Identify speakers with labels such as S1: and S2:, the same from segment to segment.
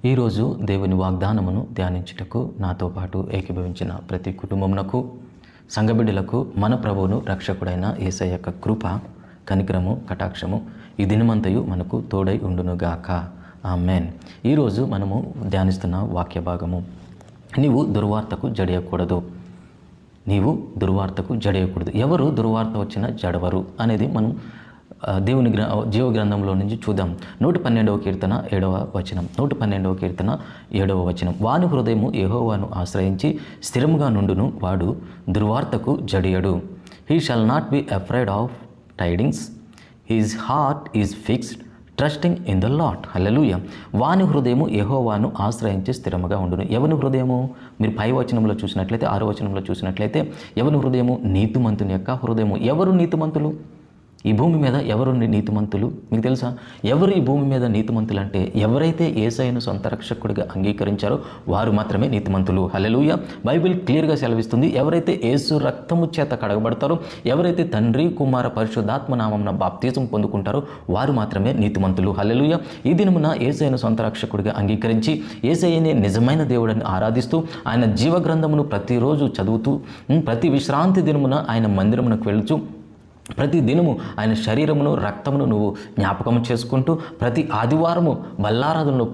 S1: ఈరోజు దేవుని వాగ్దానమును ధ్యానించుటకు నాతో పాటు ఏకీభవించిన ప్రతి కుటుంబమునకు, సంఘబిడ్డలకు మన ప్రభువును రక్షకుడైన యేసయ్య యొక్క కృప, కనికరము, కటాక్షము ఈ దినమంతయు మనకు తోడై ఉండునుగాక. ఆమేన్. ఈరోజు మనము ధ్యానిస్తున్న వాక్య భాగము, నీవు దుర్వార్తకు జడియకూడదు. నీవు దుర్వార్తకు జడియకూడదు. ఎవరు దుర్వార్త వచ్చినా జడవరు అనేది మనం దేవుని జీవ గ్రంథంలో నుంచి చూద్దాం. 112వ కీర్తన 7వ వచనం. 112వ కీర్తన 7వ వచనం. వాని హృదయము యెహోవాను ఆశ్రయించి స్థిరముగా నుండును, వాడు దుర్వార్తకు జడియడు. He shall not be afraid of tidings, his heart is fixed trusting in the Lord. Hallelujah. వాని హృదయము యెహోవాను ఆశ్రయించి స్థిరముగా ఉండును. ఎవని హృదయము? మీరు పై వచనంలో చూసినట్లయితే, 6వ వచనంలో చూసినట్లయితే, ఎవని హృదయము? నీతిమంతుని యొక్క హృదయము. ఎవరు నీతిమంతులు? ఈ భూమి మీద ఎవరు నీతిమంతులు? మీకు తెలుసా? ఎవరు ఈ భూమి మీద నీతిమంతులు అంటే, ఎవరైతే యేసయ్యను సొంత రక్షకుడిగా అంగీకరించారో వారు మాత్రమే నీతిమంతులు. హల్లెలూయా. బైబిల్ క్లియర్గా సెలవిస్తుంది, ఎవరైతే యేసు రక్తము చేత కడగబడతారో, ఎవరైతే తండ్రి, కుమార, పరిశుద్ధాత్మ నామమున బాప్తిజం పొందుకుంటారో వారు మాత్రమే నీతిమంతులు. హల్లెలూయా. ఈ దినమున యేసయ్యను సొంత రక్షకుడిగా అంగీకరించి యేసయ్యనే నిజమైన దేవుడిని ఆరాధిస్తూ ఆయన జీవ గ్రంథమును ప్రతిరోజు చదువుతూ, ప్రతి విశ్రాంతి దినమున ఆయన మందిరమునకు వెళుతూ, ప్రతి దినము ఆయన శరీరమును, రక్తమును నువ్వు జ్ఞాపకం చేసుకుంటూ, ప్రతి ఆదివారము బల్లారాధనలో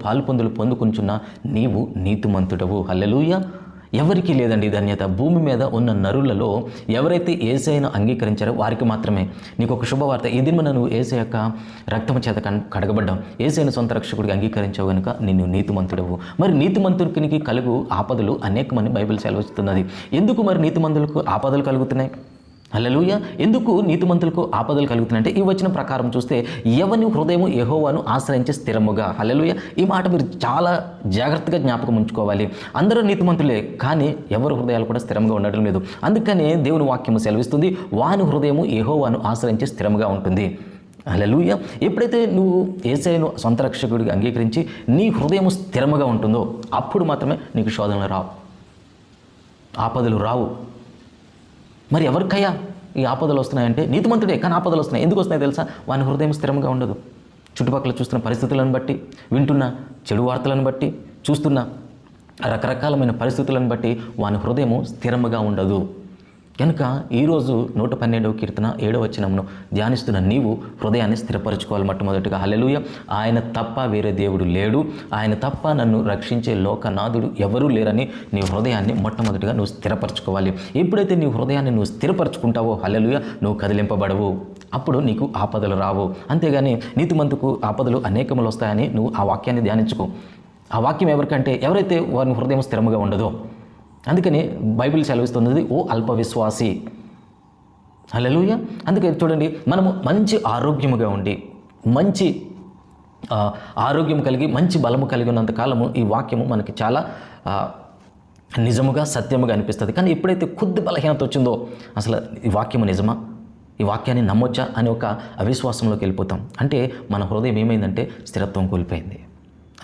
S1: పొందుకుంటున్న నీవు నీతిమంతుడవు. హల్లెలూయా. ఎవరికి లేదండి ధన్యత. భూమి మీద ఉన్న నరులలో ఎవరైతే యేసయ్యను అంగీకరించారో వారికి మాత్రమే. నీకు ఒక శుభవార్త. ఈ దినమున నువ్వు యేసయ్య యొక్క రక్తము చేత కడగబడ్డావు, యేసయ్యను సొంత రక్షకుడిగా అంగీకరించావు కనుక నిన్ను నీతిమంతుడవు. మరి నీతిమంతునికి కలుగు ఆపదలు అనేకమని బైబిల్ సెలవిస్తున్నది. ఎందుకు మరి నీతిమంతులకు ఆపదలు కలుగుతున్నాయి? హల్లెలూయా. ఎందుకు నీతిమంతులకు ఆపదలు కలుగుతున్నాయంటే, ఈ వచనం ప్రకారం చూస్తే, ఎవని హృదయము యెహోవాను ఆశ్రయించి స్థిరముగా. హల్లెలూయా. ఈ మాట మీరు చాలా జాగ్రత్తగా జ్ఞాపకం ఉంచుకోవాలి. అందరూ నీతిమంతులే, కానీ ఎవరి హృదయాలు కూడా స్థిరంగా ఉండడం లేదు. అందుకనే దేవుని వాక్యము సెలవిస్తుంది, వాని హృదయము యెహోవాను ఆశ్రయించి స్థిరంగా ఉంటుంది. హల్లెలూయా. ఎప్పుడైతే నువ్వు యేసయ్యను సొంత రక్షకుడిగా అంగీకరించి నీ హృదయము స్థిరముగా ఉంటుందో అప్పుడు మాత్రమే నీకు శోధనలు రావు, ఆపదలు రావు. మరి ఎవరికయ్యా ఈ ఆపదలు వస్తున్నాయంటే? నీతిమంతుడే, కానీ ఆపదలు వస్తున్నాయి. ఎందుకు వస్తున్నాయి తెలుసా? వాని హృదయం స్థిరంగా ఉండదు. చుట్టుపక్కల చూస్తున్న పరిస్థితులను బట్టి, వింటున్న చెడు వార్తలను బట్టి, చూస్తున్న రకరకాలమైన పరిస్థితులను బట్టి వాని హృదయము స్థిరముగా ఉండదు. కనుక ఈరోజు 112వ కీర్తన 7వ వచనమును ధ్యానిస్తున్న నీవు హృదయాన్ని స్థిరపరచుకోవాలి. మొట్టమొదటిగా హల్లెలూయా. ఆయన తప్ప వేరే దేవుడు లేడు, ఆయన తప్ప నన్ను రక్షించే లోకనాథుడు ఎవరూ లేరని నీ హృదయాన్ని మొట్టమొదటిగా నువ్వు స్థిరపరచుకోవాలి. ఎప్పుడైతే నీ హృదయాన్ని నువ్వు స్థిరపరచుకుంటావో హల్లెలూయా, నువ్వు కదిలింపబడవు. అప్పుడు నీకు ఆపదలు రావు. అంతేగాని నీతిమంతుకు ఆపదలు అనేకములు వస్తాయని నువ్వు ఆ వాక్యాన్ని ధ్యానించుకో. ఆ వాక్యం ఎవరికంటే, ఎవరైతే వారి హృదయం స్థిరముగా ఉండదో. అందుకని బైబిల్ సెలవిస్తున్నది, ఓ అల్ప విశ్వాసి. హల్లెలూయా. అందుకని చూడండి, మనము మంచి ఆరోగ్యముగా ఉండి, మంచి ఆరోగ్యం కలిగి, మంచి బలము కలిగి ఉన్నంత కాలము ఈ వాక్యము మనకి చాలా నిజముగా, సత్యముగా అనిపిస్తుంది. కానీ ఎప్పుడైతే కొద్ది బలహీనత వచ్చిందో, అసలు ఈ వాక్యము నిజమా, ఈ వాక్యాన్ని నమ్మొచ్చా అని ఒక అవిశ్వాసంలోకి వెళ్ళిపోతాం. అంటే మన హృదయం ఏమైందంటే స్థిరత్వం కోల్పోయింది.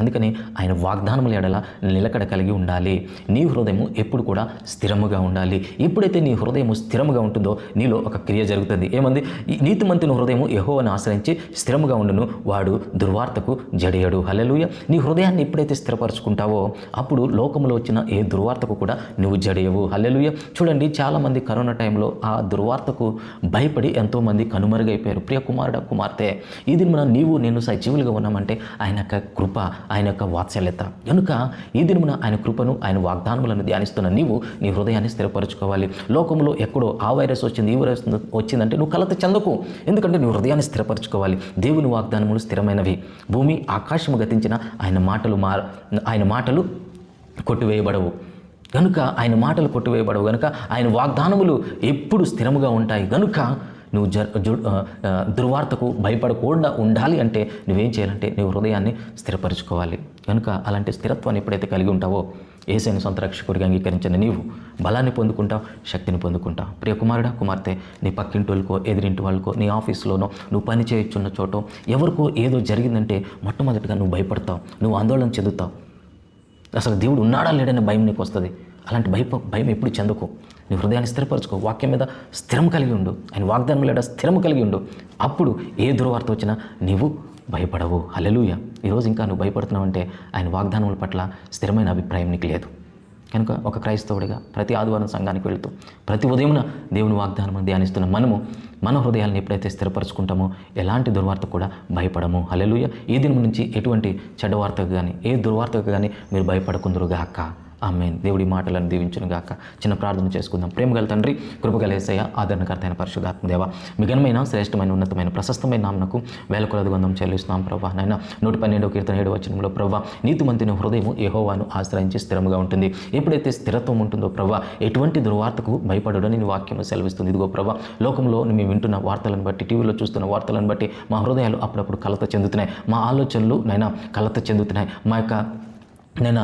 S1: అందుకని ఆయన వాగ్దానముల ఎడల నిలకడ కలిగి ఉండాలి. నీ హృదయము ఎప్పుడు కూడా స్థిరముగా ఉండాలి. ఎప్పుడైతే నీ హృదయము స్థిరముగా ఉంటుందో నీలో ఒక క్రియ జరుగుతుంది. ఏమంది? నీతిమంతుని హృదయము యెహోవాను ఆశ్రయించి స్థిరముగా ఉండును, వాడు దుర్వార్తకు జడియడు. హల్లెలూయా. నీ హృదయాన్ని ఎప్పుడైతే స్థిరపరచుకుంటావో అప్పుడు లోకములో వచ్చిన ఏ దుర్వార్తకు కూడా నువ్వు జడియవు. హల్లెలూయా. చూడండి, చాలామంది కరోనా టైంలో ఆ దుర్వార్తకు భయపడి ఎంతోమంది కనుమరుగైపోయారు. ప్రియ కుమారుడ, కుమార్తె, ఈ దినమున నీవు నేను సజీవులుగా ఉన్నామంటే ఆయన యొక్క కృప, ఆయన యొక్క వాత్సల్యత. కనుక ఈ దినమున ఆయన కృపను, ఆయన వాగ్దానములను ధ్యానిస్తున్న నీవు నీ హృదయాన్ని స్థిరపరచుకోవాలి. లోకంలో ఎక్కడో ఆ వైరస్ వచ్చింది, ఈ వైరస్ వచ్చిందంటే నువ్వు కలత చెందకు. ఎందుకంటే నువ్వు హృదయాన్ని స్థిరపరచుకోవాలి. దేవుని వాగ్దానములు స్థిరమైనవి. భూమి ఆకాశము గతించిన ఆయన మాటలు కొట్టివేయబడవు. కనుక ఆయన మాటలు కొట్టివేయబడవు. కనుక ఆయన వాగ్దానములు ఎప్పుడు స్థిరముగా ఉంటాయి. కనుక నువ్వు దుర్వార్తకు భయపడకుండా ఉండాలి అంటే నువ్వేం చేయాలంటే నీ హృదయాన్ని స్థిరపరచుకోవాలి. కనుక అలాంటి స్థిరత్వాన్ని ఎప్పుడైతే కలిగి ఉంటావో యేసయ్యను సొంత రక్షకుడిగా అంగీకరించిన నీవు బలాన్ని పొందుకుంటావు, శక్తిని పొందుకుంటావు. ప్రియ కుమారుడా, కుమార్తె, నీ పక్కింటి వాళ్ళకో, ఎదిరింటి వాళ్ళకో, నీ ఆఫీస్లోనో, నువ్వు పని చేయుచున్న చోటో ఎవరికో ఏదో జరిగిందంటే మొట్టమొదటిగా నువ్వు భయపడతావు, నువ్వు ఆందోళన చెందుతావు. అసలు దేవుడు ఉన్నాడా లేడనే భయం నీకు వస్తుంది. అలాంటి భయం ఎప్పుడు చెందుకో. నీ హృదయాన్ని స్థిరపరచుకో. వాక్యం మీద స్థిరం కలిగి ఉండు. ఆయన వాగ్దానం లేడా స్థిరం కలిగి ఉండు. అప్పుడు ఏ దుర్వార్త వచ్చినా నీవు భయపడవు. హల్లెలూయా. ఈరోజు ఇంకా నువ్వు భయపడుతున్నావంటే ఆయన వాగ్దానముల పట్ల స్థిరమైన అభిప్రాయం నీకు లేదు. కనుక ఒక క్రైస్తవుడిగా ప్రతి ఆదివారం సంఘానికి వెళుతూ ప్రతి ఉదయమున దేవుని వాగ్దానం ధ్యానిస్తున్న మనము మన హృదయాలను ఎప్పుడైతే స్థిరపరచుకుంటామో ఎలాంటి దుర్వార్త కూడా భయపడము. హల్లెలూయా. ఈ దినం నుంచి ఎటువంటి చెడ్డ వార్తకు కానీ ఏ దుర్వార్తకు కానీ మీరు భయపడకుందురుగాక. ఆమేన్. దేవుడి మాటలను దీవించును గాక. చిన్న ప్రార్థన చేసుకుందాం. ప్రేమగల తండ్రి, కృపగల యేసయ్య, ఆదరణకర్త అయిన పరిశుద్ధాత్మ దేవ, మీ ఘనమైన శ్రేష్టమైన ఉన్నతమైన ప్రశస్తమైన నామమునకు వేల కొలది వందనం చెల్లిస్తున్నాం ప్రభా. నాయన 112వ కీర్తన 7వ వచనంలో ప్రభా, నీతిమంతుని హృదయం యెహోవాను ఆశ్రయించి స్థిరముగా ఉంటుంది. ఎప్పుడైతే స్థిరత్వం ఉంటుందో ప్రభా, ఎటువంటి దుర్వార్తకు భయపడడని నీ వాక్యం సెలవిస్తుంది. ఇదిగో ప్రభా, లోకంలో మేము వింటున్న వార్తలను బట్టి, టీవీలో చూస్తున్న వార్తలను బట్టి మా హృదయాలు అప్పుడప్పుడు కలత చెందుతున్నాయి. మా ఆలోచనలు నైనా కలత చెందుతున్నాయి. మా యొక్క నైనా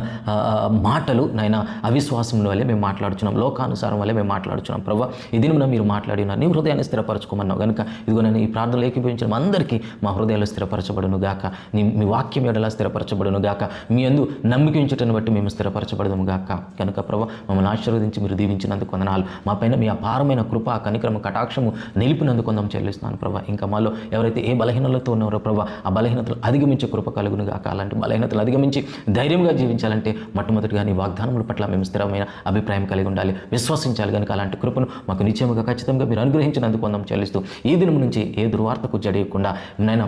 S1: మాటలు నైనా అవిశ్వాసం వల్లే మేము మాట్లాడుచున్నాం, లోకానుసారం వల్లే మేము మాట్లాడుచున్నాం. ప్రభా, ఈ దినమున మీరు మాట్లాడి ఉన్నారు, నీ హృదయాన్ని స్థిరపరచుకోమన్నావు కనుక ఇదిగో నేను ఈ ప్రార్థనలు ఏకీభవించడం అందరికీ మా హృదయాలు స్థిరపరచబడును గాక. మీ వాక్యం ఎడలా స్థిరపరచబడును గాక. మీ యందు నమ్మిక ఉంచటను బట్టి మేము స్థిరపరచబడము గాక. కనుక ప్రభా, మమ్మల్ని ఆశీర్వదించి మీరు దీవించినందుకు వందనాలు. మా పైన మీ అపారమైన కృప, కనికరము, కటాక్షము నిలిపినందుకు వందనం చెల్లిస్తున్నాను ప్రభా. ఇంకా మాలో ఎవరైతే ఏ బలహీనలతో ఉన్నారో ప్రభా, ఆ బలహీనతలు అధిగమించే కృప కలుగును గాక. అలాంటి బలహీనతలు అధిగమించి ధైర్యంగా జీవించాలంటే మొట్టమొదటిగా నీ వాగ్దానముల పట్ల మేము స్థిరమైన అభిప్రాయం కలిగి ఉండాలి, విశ్వసించాలి. కనుక అలాంటి కృపను మాకు నిశ్చయముగా ఖచ్చితంగా మీరు అనుగ్రహించినందుకు వందనం చెల్లిస్తూ ఈ దినం నుంచి ఏ దుర్వార్తకు జడియకుండా నైనా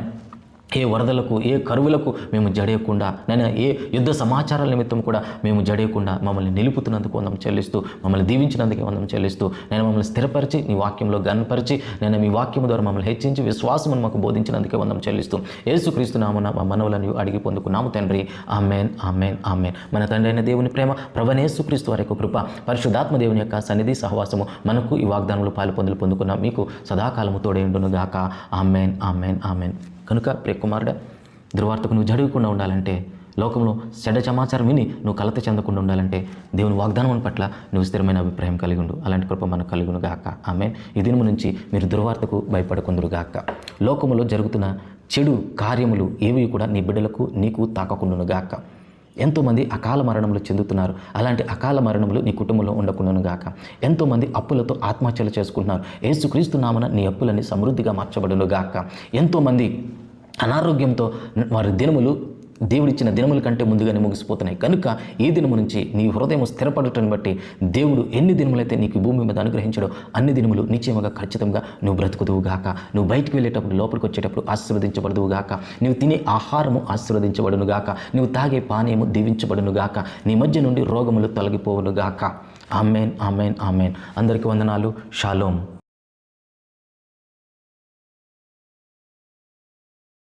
S1: ఏ వరదలకు ఏ కరువులకు మేము జడేయకుండా నేను ఏ యుద్ధ సమాచారాల నిమిత్తం కూడా మేము జడేయకుండా మమ్మల్ని నిలుపుతున్నందుకు వందనం చెల్లిస్తూ మమ్మల్ని దీవించినందుకు వందనం చెల్లిస్తూ నేను మమ్మల్ని స్థిరపరిచి నీ వాక్యంలో గణపరిచి నేను మీ వాక్యం ద్వారా మమ్మల్ని హెచ్చించి విశ్వాసమును మాకు బోధించినందుకే వందనం చెల్లిస్తూ యేసుక్రీస్తు నామమున మా మనవులను అడిగి పొందుకున్నాము తండ్రి. ఆమేన్, ఆమేన్, ఆమేన్. మన తండ్రి అయిన దేవుని ప్రేమ, ప్రభువైన యేసుక్రీస్తు వారి యొక్క కృప, పరిశుద్ధాత్మ దేవుని యొక్క సన్నిధి సహవాసము మనకు ఈ వాగ్దానములు పొందుకున్న మీకు సదాకాలము తోడే ఉండును గాక. ఆమేన్, ఆమేన్, ఆమేన్. కనుక ప్రియ కుమారుడా, దుర్వార్తకు నువ్వు జడవకుండా ఉండాలంటే, లోకంలో చెడ్డ సమాచారం విని నువ్వు కలత చెందకుండా ఉండాలంటే దేవుని వాగ్దానం పట్ల నువ్వు స్థిరమైన అభిప్రాయం కలిగి ఉండు. అలాంటి కృప మనకు కలుగును గాక. ఆమేన్. ఈ దినము నుంచి మీరు దుర్వార్తకు భయపడకుందురు గాక. లోకములో జరుగుతున్న చెడు కార్యములు ఏవి కూడా నీ బిడ్డలకు నీకు తాకకుండును గాక. ఎంతోమంది అకాల మరణములు చెందుతున్నారు. అలాంటి అకాల మరణములు నీ కుటుంబంలో ఉండకుండాను గాక. ఎంతోమంది అప్పులతో ఆత్మహత్యలు చేసుకుంటున్నారు. యేసుక్రీస్తు నామమున నీ అప్పులని సమృద్ధిగా మార్చబడును గాక. ఎంతోమంది అనారోగ్యంతో వారి దినములు దేవుడిచ్చిన దినముల కంటే ముందుగానే ముగిసిపోతున్నాయి. కనుక ఈ దినము నుంచి నీ హృదయం స్థిరపడటం బట్టి దేవుడు ఎన్ని దినములైతే నీకు భూమి మీద అనుగ్రహించడో అన్ని దినములు నిశ్చయముగా ఖచ్చితంగా నువ్వు బ్రతుకుదువు గాక. నువ్వు బయటికి వెళ్ళేటప్పుడు, లోపలికి వచ్చేటప్పుడు ఆశీర్వదించబడదువు గాక. నువ్వు తినే ఆహారము ఆశీర్వదించబడును గాక. నువ్వు తాగే పానీయము దీవించబడును గాక. నీ మధ్య నుండి రోగములు తొలగిపోవును గాక. ఆమేన్, ఆమేన్, ఆమేన్. అందరికీ వందనాలు. షాలోమ్.